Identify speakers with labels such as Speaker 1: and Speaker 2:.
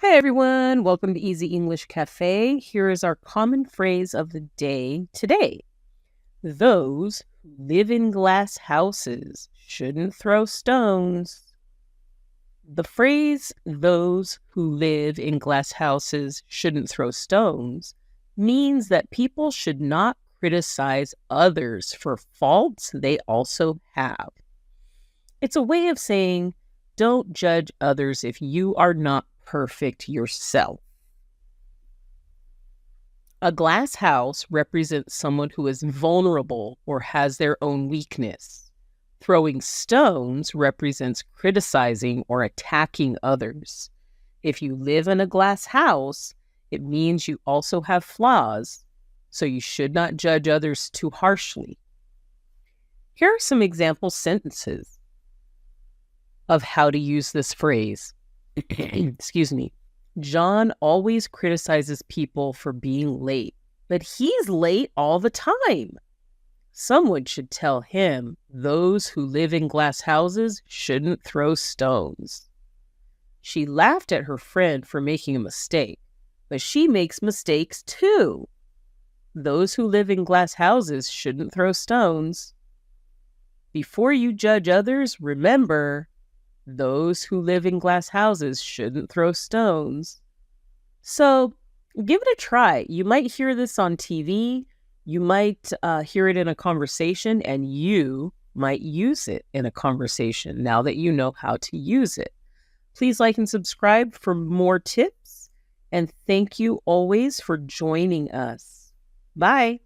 Speaker 1: Hi, everyone. Welcome to Easy English Cafe. Here is our common phrase of the day today. Those who live in glass houses shouldn't throw stones. The phrase, those who live in glass houses shouldn't throw stones, means that people should not criticize others for faults they also have. It's a way of saying, don't judge others if you are not perfect yourself. A glass house represents someone who is vulnerable or has their own weakness. Throwing stones represents criticizing or attacking others. If you live in a glass house, it means you also have flaws, so you should not judge others too harshly. Here are some example sentences of how to use this phrase. Excuse me. John always criticizes people for being late, but he's late all the time. Someone should tell him those who live in glass houses shouldn't throw stones. She laughed at her friend for making a mistake, but she makes mistakes too. Those who live in glass houses shouldn't throw stones. Before you judge others, remember, those who live in glass houses shouldn't throw stones. So give it a try. You might hear this on TV. You might hear it in a conversation, and you might use it in a conversation now that you know how to use it. Please like and subscribe for more tips. And thank you always for joining us. Bye.